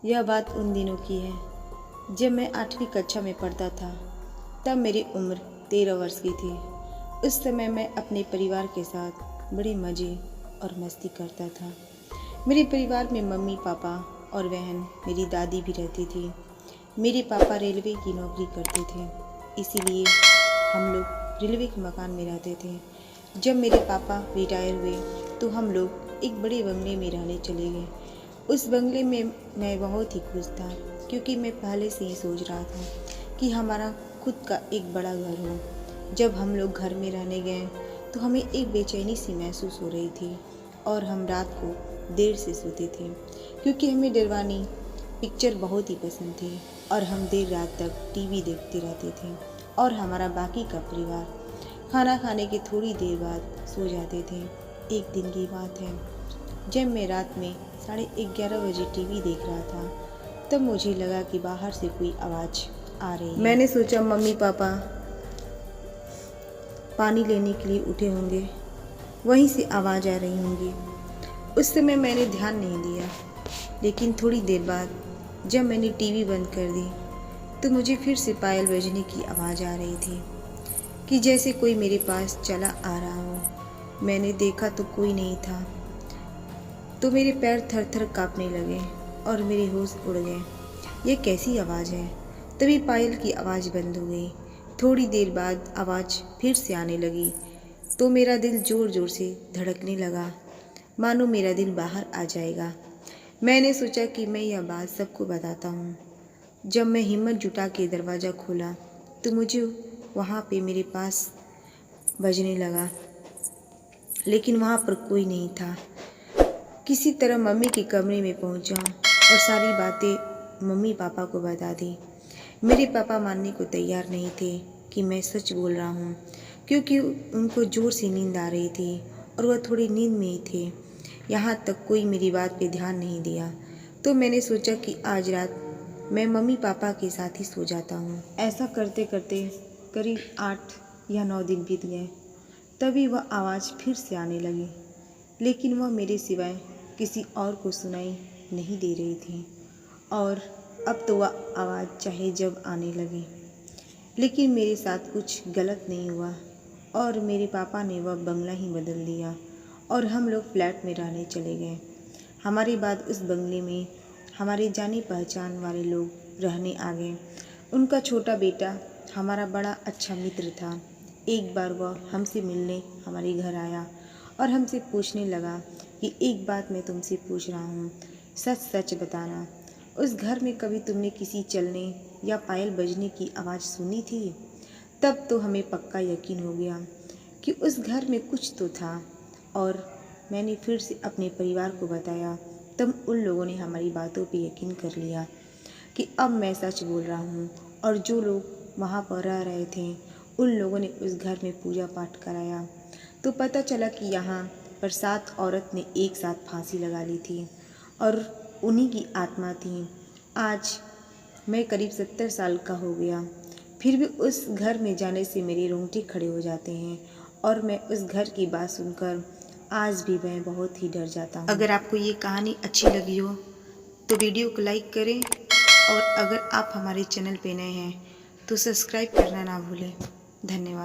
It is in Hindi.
यह बात उन दिनों की है जब मैं 8वीं कक्षा में पढ़ता था। तब मेरी उम्र 13 वर्ष की थी। उस समय मैं अपने परिवार के साथ बड़े मज़े और मस्ती करता था। मेरे परिवार में मम्मी पापा और बहन मेरी दादी भी रहती थी। मेरे पापा रेलवे की नौकरी करते थे, इसीलिए हम लोग रेलवे के मकान में रहते थे। जब मेरे पापा रिटायर हुए तो हम लोग एक बड़े बंगले में रहने चले गए। उस बंगले में मैं बहुत ही खुश था, क्योंकि मैं पहले से ही सोच रहा था कि हमारा खुद का एक बड़ा घर हो। जब हम लोग घर में रहने गए तो हमें एक बेचैनी सी महसूस हो रही थी और हम रात को देर से सोते थे, क्योंकि हमें डरवानी पिक्चर बहुत ही पसंद थी और हम देर रात तक टीवी देखते रहते थे और हमारा बाकी का परिवार खाना खाने के थोड़ी देर बाद सो जाते थे। एक दिन की बात है, जब मैं रात में 11:30 बजे टीवी देख रहा था, तब मुझे लगा कि बाहर से कोई आवाज़ आ रही है। मैंने सोचा मम्मी पापा पानी लेने के लिए उठे होंगे, वहीं से आवाज़ आ रही होंगी। उस समय मैंने ध्यान नहीं दिया, लेकिन थोड़ी देर बाद जब मैंने टीवी बंद कर दी तो मुझे फिर से पायल बजने की आवाज़ आ रही थी कि जैसे कोई मेरे पास चला आ रहा हो। मैंने देखा तो कोई नहीं था, तो मेरे पैर थर थर काँपने लगे और मेरे होश उड़ गए। ये कैसी आवाज़ है? तभी पायल की आवाज़ बंद हो गई। थोड़ी देर बाद आवाज़ फिर से आने लगी तो मेरा दिल ज़ोर ज़ोर से धड़कने लगा, मानो मेरा दिल बाहर आ जाएगा। मैंने सोचा कि मैं यह बात सबको बताता हूँ। जब मैं हिम्मत जुटा के दरवाज़ा खोला तो मुझे वहाँ पे मेरे पास बजने लगा, लेकिन वहाँ पर कोई नहीं था। किसी तरह मम्मी के कमरे में पहुँचा और सारी बातें मम्मी पापा को बता दी। मेरे पापा मानने को तैयार नहीं थे कि मैं सच बोल रहा हूँ, क्योंकि उनको ज़ोर से नींद आ रही थी और वह थोड़ी नींद में ही थे। यहाँ तक कोई मेरी बात पे ध्यान नहीं दिया, तो मैंने सोचा कि आज रात मैं मम्मी पापा के साथ ही सो जाता हूँ। ऐसा करते करते करीब 8 या 9 दिन बीत गए। तभी वह आवाज़ फिर से आने लगी, लेकिन वह मेरे सिवाय किसी और को सुनाई नहीं दे रही थी। और अब तो वह आवाज़ चाहे जब आने लगी, लेकिन मेरे साथ कुछ गलत नहीं हुआ और मेरे पापा ने वह बंगला ही बदल दिया और हम लोग फ्लैट में रहने चले गए। हमारे बाद उस बंगले में हमारे जाने पहचान वाले लोग रहने आ गए। उनका छोटा बेटा हमारा बड़ा अच्छा मित्र था। एक बार वह हमसे मिलने हमारे घर आया और हमसे पूछने लगा कि एक बात मैं तुमसे पूछ रहा हूँ, सच सच बताना, उस घर में कभी तुमने किसी चलने या पायल बजने की आवाज़ सुनी थी? तब तो हमें पक्का यकीन हो गया कि उस घर में कुछ तो था और मैंने फिर से अपने परिवार को बताया। तब उन लोगों ने हमारी बातों पे यकीन कर लिया कि अब मैं सच बोल रहा हूँ और जो लोग वहाँ पर रह रहे थे उन लोगों ने उस घर में पूजा पाठ कराया। तो पता चला कि यहाँ पर 7 औरत ने एक साथ फांसी लगा ली थी और उन्हीं की आत्मा थी। आज मैं करीब 70 साल का हो गया, फिर भी उस घर में जाने से मेरे रोंगटे खड़े हो जाते हैं और मैं उस घर की बात सुनकर आज भी मैं बहुत ही डर जाता हूँ। अगर आपको ये कहानी अच्छी लगी हो तो वीडियो को लाइक करें और अगर आप हमारे चैनल पे नए हैं तो सब्सक्राइब करना ना भूलें। धन्यवाद।